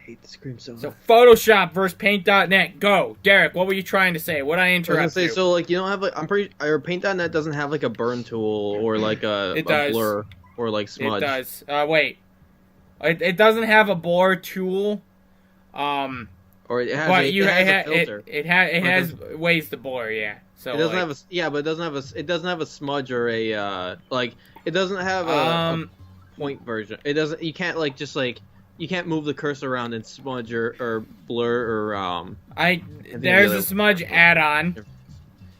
hate the scream so much. So Photoshop versus Paint.net. Go, Derek. What were you trying to say? What I interrupt I was gonna say, you? so like you don't have like or Paint.net doesn't have like a burn tool or like a blur or like smudge. It does. Wait. It doesn't have a blur tool. Or it has, but it has a filter. It has ways to blur, yeah. So it doesn't have a but it doesn't have a smudge or a it doesn't have a point version. It doesn't. You can't you can't move the cursor around and smudge or blur or There's a smudge add-on.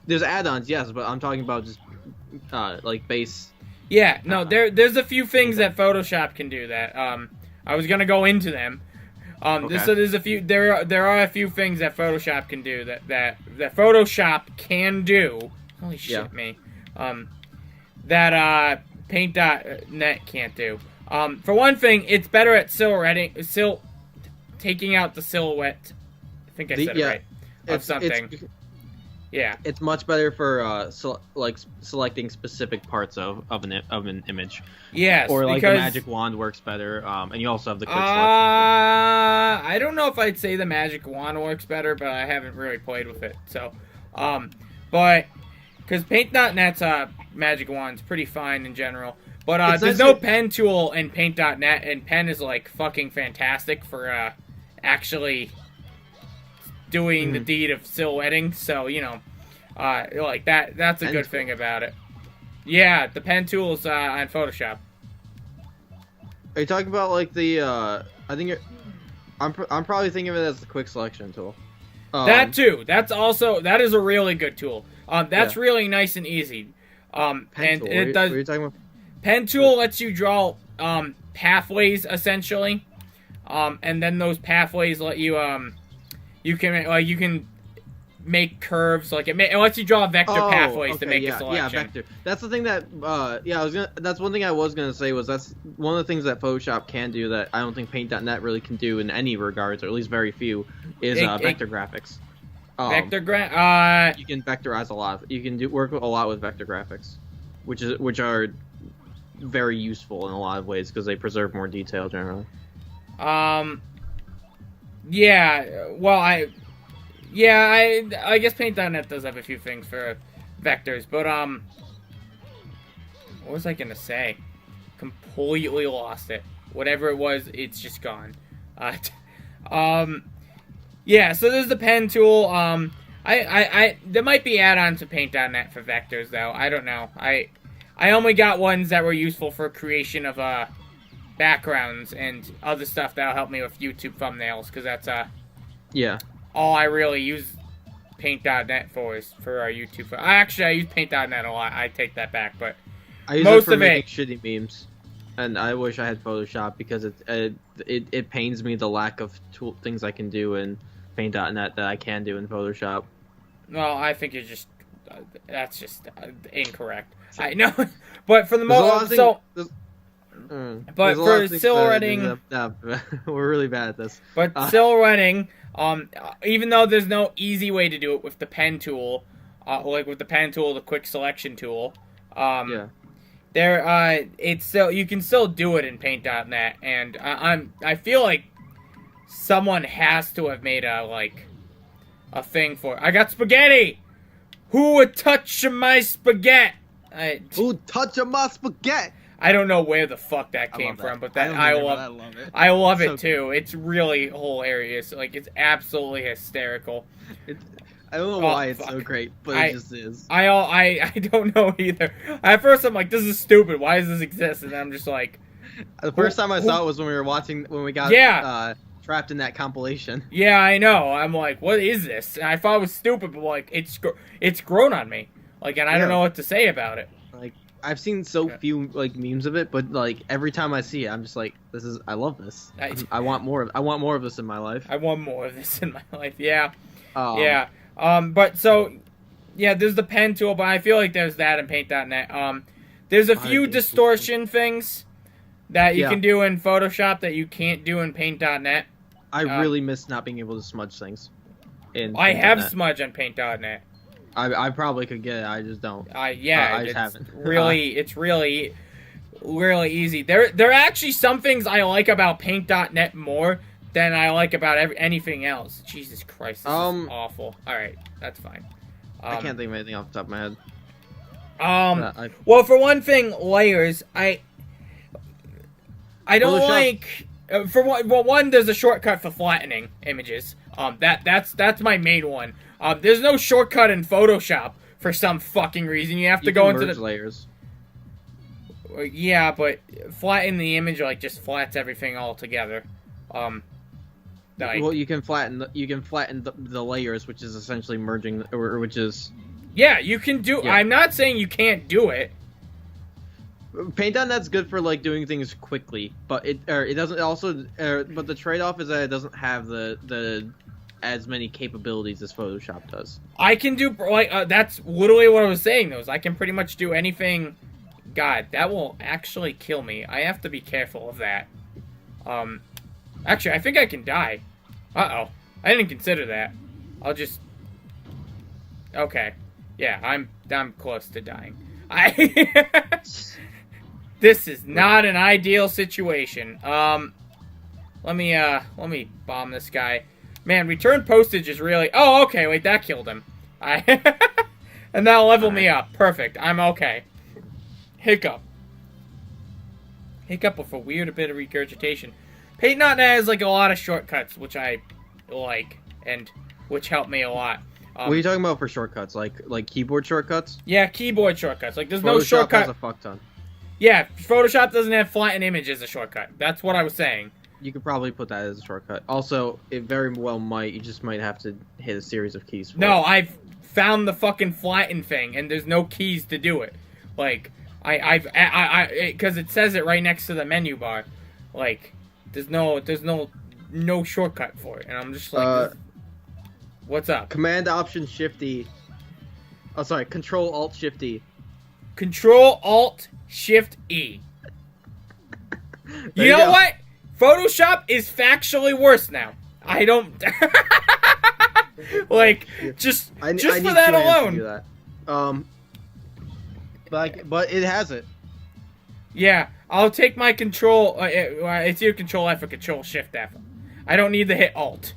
There's add-ons, yes, but I'm talking about just like base. Yeah, no, there's a few things that Photoshop can do that. I was gonna go into them. Okay. So there's a few. There are a few things that Photoshop can do that Photoshop can do. Holy shit, me. That Paint.net can't do. For one thing, it's better at taking out the silhouette. I think I said it right. Of something. Yeah. It's much better for selecting specific parts of an image. Yes, or like because the magic wand works better, and you also have the quick selection. I don't know if I'd say the magic wand works better, but I haven't really played with it. So, but because Paint.net's magic wand's pretty fine in general. But there's no pen tool in Paint.net, and pen is like fucking fantastic for actually doing the deed of silhouetting. So you know, like that's a good thing about it. Yeah, the pen tool's on Photoshop. Are you talking about like the? I think I'm probably thinking of it as the quick selection tool. That too. That is a really good tool. That's really nice and easy. Pen and tool. it does. What are you talking about? Pen tool lets you draw pathways essentially, and then those pathways let you you can make curves. Like it lets you draw vector pathways to make a selection. Yeah, vector. That's the thing that that's one thing I was gonna say was that's one of the things that Photoshop can do that I don't think Paint.net really can do in any regards, or at least very few, is vector graphics. You can vectorize a lot. You can work a lot with vector graphics, which are very useful in a lot of ways because they preserve more detail generally. Yeah. Well, I guess Paint.net does have a few things for vectors, but what was I gonna say? Completely lost it. Whatever it was, it's just gone. Yeah. So there's the pen tool. There might be add-ons to Paint.net for vectors though. I don't know. I only got ones that were useful for creation of backgrounds and other stuff that'll help me with YouTube thumbnails, because that's all I really use Paint.net for is for our YouTube. I use Paint.net a lot. I take that back, but I use it for making shitty memes, and I wish I had Photoshop because it pains me the lack of things I can do in Paint.net that I can do in Photoshop. Well, I think that's just incorrect. I know, but for the most but for silhouetting, we're really bad at this. But silhouetting, even though there's no easy way to do it with the pen tool, like with the pen tool, the quick selection tool, it's still, you can still do it in Paint.net, and I feel like someone has to have made a thing for it. I got spaghetti. Who would touch my spaghetti? Who touch my spaghetti? I don't know where the fuck that came from, but I love it. I love it too. It's really hilarious. Like, it's absolutely hysterical. I don't know why it's so great, but it just is. I don't know either. At first, I'm like, this is stupid. Why does this exist? And I'm just like, the first time I saw it was when we got trapped in that compilation. Yeah, I know. I'm like, what is this? And I thought it was stupid, but like, it's grown on me. Like, and I don't know what to say about it. Like, I've seen so few memes of it, but like every time I see it, I'm just like, I love this. I want more of this in my life. I want more of this in my life. Yeah. But so, yeah, there's the pen tool, but I feel like there's that in Paint.net. There's a few distortion things that you can do in Photoshop that you can't do in Paint.net. I really miss not being able to smudge things. I have smudge on Paint.net. I probably could get it. I just don't. I just haven't. It's really easy. There are actually some things I like about Paint.net more than I like about anything else. Jesus Christ, this is awful. All right, that's fine. I can't think of anything off the top of my head. Well, for one thing, layers. I don't like. For one, there's a shortcut for flattening images. That's my main one. There's no shortcut in Photoshop for some fucking reason. You have to go into the layers. Yeah, but flatten the image just flats everything all together. Well, you can flatten the layers, which is essentially merging, or which is. Yeah, you can do. Yeah. I'm not saying you can't do it. Paint.net's good for doing things quickly, but it doesn't also. But the trade-off is that it doesn't have the as many capabilities as Photoshop does. I can do that's literally what I was saying. Though, is I can pretty much do anything. God, that will actually kill me. I have to be careful of that. Actually, I think I can die. Uh-oh. I didn't consider that. I'll just. Okay. Yeah, I'm close to dying. This is not an ideal situation. Let me bomb this guy. Man, return postage is really... Oh, okay, wait, that killed him. And that'll level me up. Perfect, I'm okay. Hiccup. Hiccup with a weird bit of regurgitation. Paint.net has, a lot of shortcuts, which I like, and which help me a lot. What are you talking about for shortcuts? Like keyboard shortcuts? Yeah, keyboard shortcuts. There's Photoshop no shortcut. Has a fuck ton. Yeah, Photoshop doesn't have flatten image as a shortcut. That's what I was saying. You could probably put that as a shortcut. Also, it very well might. You just might have to hit a series of keys for it. I've found the fucking flatten thing, and there's no keys to do it. Because it says it right next to the menu bar. There's no shortcut for it, and I'm just what's up? Command Option Shift E. Oh, sorry. Control Alt Shift E. Control Alt Shift E. You know what? Photoshop is factually worse now. I don't just for that alone. To do that. But it has it. Yeah, I'll take my control. It's either Control F or Control Shift F. I don't need to hit Alt,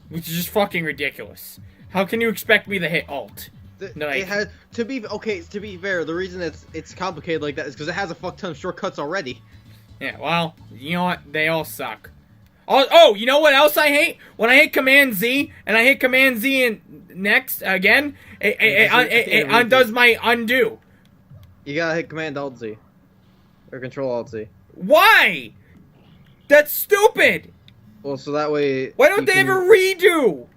which is just fucking ridiculous. How can you expect me to hit Alt? It has to be fair. The reason it's complicated like that is because it has a fuck ton of shortcuts already. Yeah, well, you know what? They all suck. Oh, you know what else I hate? When I hit Command Z and I hit Command Z and next again, it undoes my undo. You gotta hit Command Alt Z or Control Alt Z. Why? That's stupid. Well, so that way. Why don't they ever redo?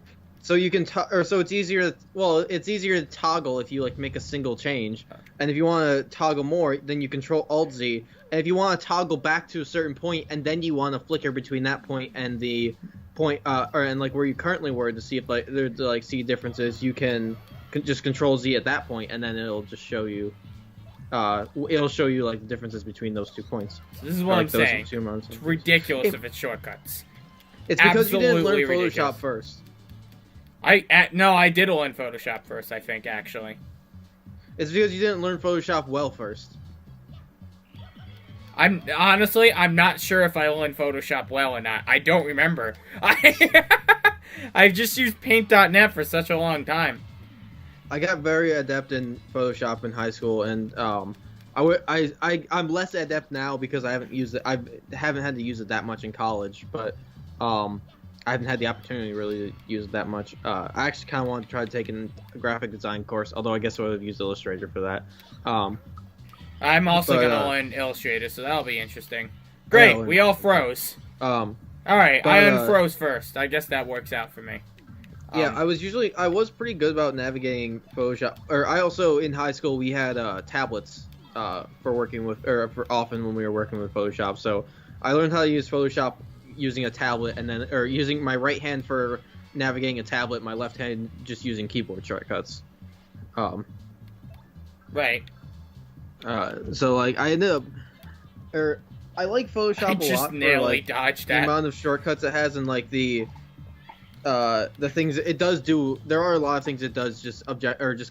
So you can, so it's easier. It's easier to toggle if you make a single change, and if you want to toggle more, then you Control Alt Z. And if you want to toggle back to a certain point, and then you want to flicker between that point and the point, and where you currently were to see if see differences, you can just Control Z at that point, and then it'll just show you. It'll show you the differences between those 2 points. So this is what I'm saying. It's ridiculous if it's shortcuts. It's because you didn't learn Photoshop ridiculous. First. No, I did learn Photoshop first, I think, actually. It's because you didn't learn Photoshop well first. I'm not sure if I learned Photoshop well or not. I don't remember. I've just used Paint.net for such a long time. I got very adept in Photoshop in high school, and I'm less adept now because I haven't used it. I haven't had to use it that much in college, but I haven't had the opportunity really to use it that much. I actually kind of wanted to try to take a graphic design course, although I guess I would have used Illustrator for that. I'm also going to learn Illustrator, so that'll be interesting. Great, we all froze. Alright, I unfroze first. I guess that works out for me. Yeah, I was pretty good about navigating Photoshop. Or I also, in high school, we had tablets for working with, or for often when we were working with Photoshop. So I learned how to use Photoshop using a tablet, or using my right hand for navigating a tablet, my left hand just using keyboard shortcuts. Right. So I ended up, I like Photoshop a lot. Just narrowly dodged that. The amount of shortcuts it has, and the things it does do. There are a lot of things it does just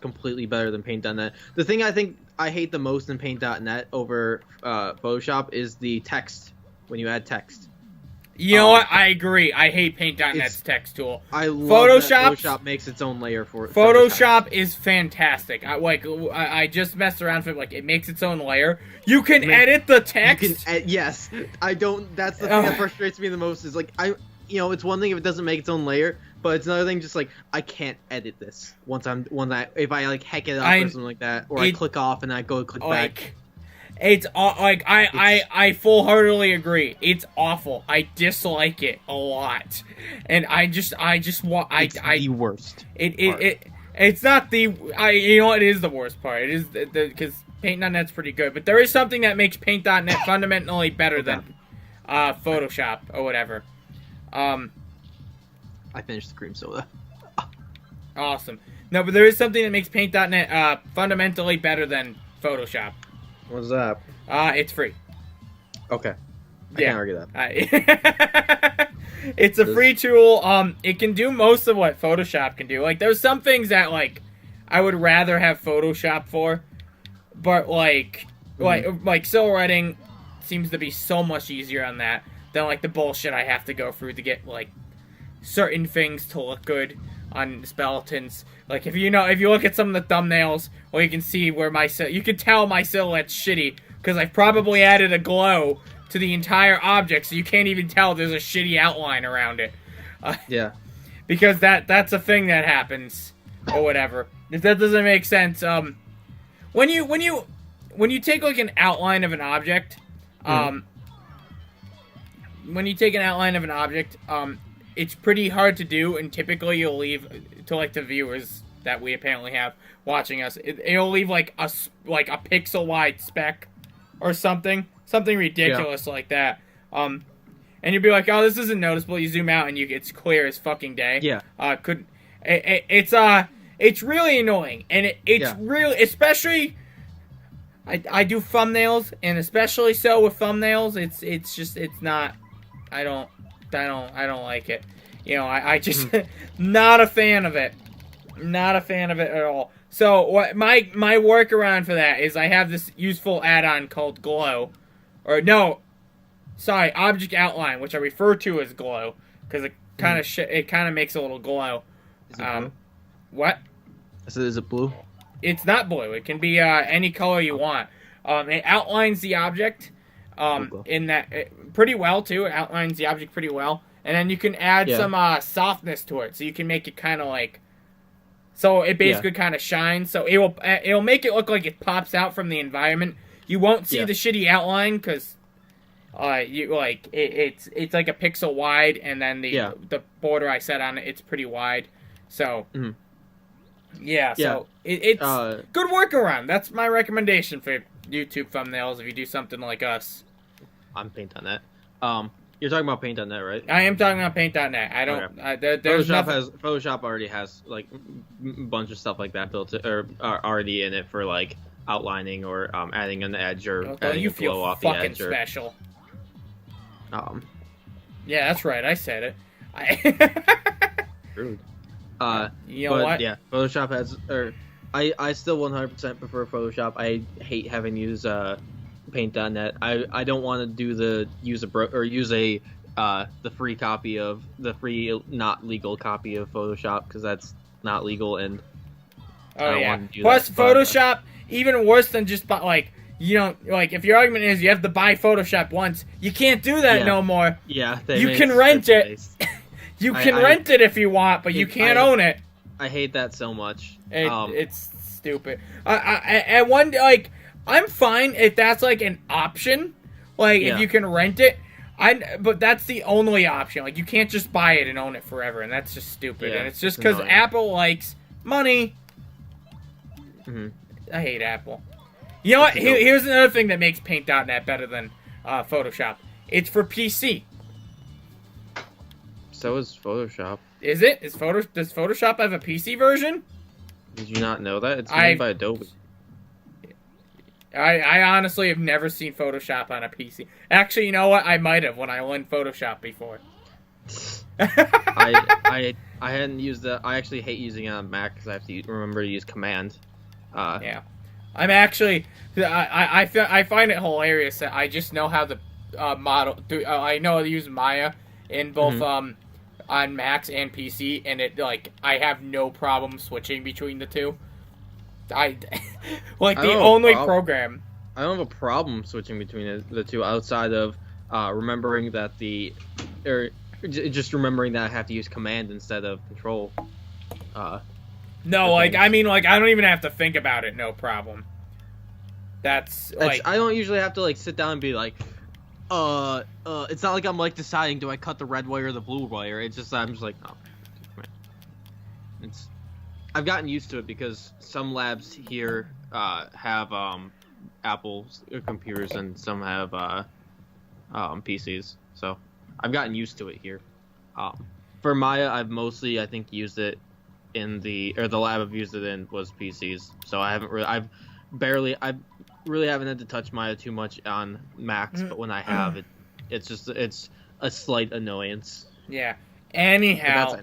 completely better than Paint.net. The thing I think I hate the most in Paint.net over Photoshop is the text when you add text. You know what? I agree. I hate Paint.net's text tool. I love Photoshop makes its own layer for it. Photoshop is fantastic. I just messed around with it. Like, it makes its own layer. You can edit the text. Yes, I don't. That's the thing that frustrates me the most. Is like it's one thing if it doesn't make its own layer, but it's another thing just like I can't edit this if I like heck it up or something like that, or I click off and I go click back. It's like I full-heartedly agree. It's awful. I dislike it a lot, and I just want It's the worst. It's not the it is the worst part. It is because Paint.net's pretty good, but there is something that makes Paint.net fundamentally better than Photoshop or whatever. I finished the cream soda. Awesome. No, but there is something that makes Paint.net fundamentally better than Photoshop. What's that? It's free. Okay. I can't argue that. It's a free tool. It can do most of what Photoshop can do. Like, there's some things that, like, I would rather have Photoshop for. But, like silhouetting seems to be so much easier on that than, like, the bullshit I have to go through to get, like, certain things to look good on Speletons. Like, if you look at some of the thumbnails, well, you can see where you can tell my silhouette's shitty, because I've probably added a glow to the entire object, so you can't even tell there's a shitty outline around it. Yeah. Because that's a thing that happens, or whatever. If that doesn't make sense, when you take, like, an outline of an object, it's pretty hard to do, and typically you'll leave to, like, the viewers that we apparently have watching us. It'll leave like a pixel wide speck or something ridiculous like that. And you'll be like, oh, this isn't noticeable. You zoom out and it's clear as fucking day. Yeah. It's really annoying, and it's really, especially. I do thumbnails, and especially so with thumbnails, it's not. I don't like it. I just not a fan of it. Not a fan of it at all. So what my workaround for that is I have this useful add-on called Glow, Object Outline, which I refer to as Glow because it kind of makes a little glow. Is it blue? What? So is it blue? It's not blue. It can be any color you want. It outlines the object in that pretty well too. It outlines the object pretty well, and then you can add some softness to it, so you can make it kind of like. So it basically kind of shines. So it'll make it look like it pops out from the environment. You won't see the shitty outline because it's like a pixel wide, and then the border I set on it's pretty wide. So so it's good workaround. That's my recommendation for YouTube thumbnails if you do something like us. I'm Paint.net. You're talking about Paint.net, right? I am talking about Paint.net. I don't. Okay. Photoshop already has like a bunch of stuff like that built or already in it for like outlining or adding an edge or adding a glow off the edge. You feel fucking special. Yeah, that's right. I said it. Rude. You know what? Yeah, Photoshop has. I still 100% prefer Photoshop. I hate having to use Paint.net. I don't want to do the use the free copy of the free not legal copy of Photoshop because that's not legal and I don't want to do Plus that. Photoshop even worse than just like if your argument is you have to buy Photoshop once, you can't do that no more. Yeah, you can rent it. You can rent it if you want, but you can't own it. I hate that so much. It's stupid. I'm fine if that's like an option, if you can rent it. But that's the only option. Like, you can't just buy it and own it forever, and that's just stupid. And it's just because Apple likes money. Mm-hmm. I hate Apple. You know what? Here's another thing that makes Paint.net better than Photoshop. It's for PC. So is Photoshop. Is it? Does Photoshop have a PC version? Did you not know that? It's made by Adobe. I honestly have never seen Photoshop on a PC. Actually, you know what? I might have when I learned Photoshop before. I hadn't used that. I actually hate using it on Mac because I have to remember to use Command. Yeah. I'm actually... I find it hilarious that I just know how to model... I know how to use Maya, in both on Macs and PC, and it like I have no problem switching between the two. I like the only program. I don't have a problem switching between the two outside of remembering that just remembering that I have to use command instead of control. No, like I mean, like I don't even have to think about it. No problem. That's like I don't usually have to like sit down and be like, it's not like I'm like deciding do I cut the red wire or the blue wire. It's just I'm just like, oh, I've gotten used to it because some labs here have Apple computers and some have PCs, so I've gotten used to it here. For Maya, I've mostly I think used it in the lab I've used it in was PCs, so I really haven't had to touch Maya too much on Macs, but when I have it's a slight annoyance. Yeah. Anyhow,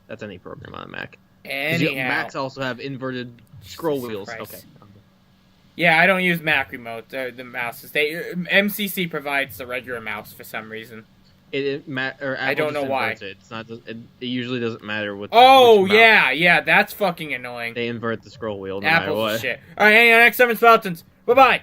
that's any program on a Mac. Anyhow, Macs also have inverted scroll wheels. Christ. Okay. Yeah, I don't use Mac remote. The mouses. MCC provides the regular mouse for some reason. I don't know why. It's not. It usually doesn't matter what. Oh yeah, that's fucking annoying. They invert the scroll wheel no Apple's matter what. Shit. All right, hang on. Next 7 Speletons. Bye bye.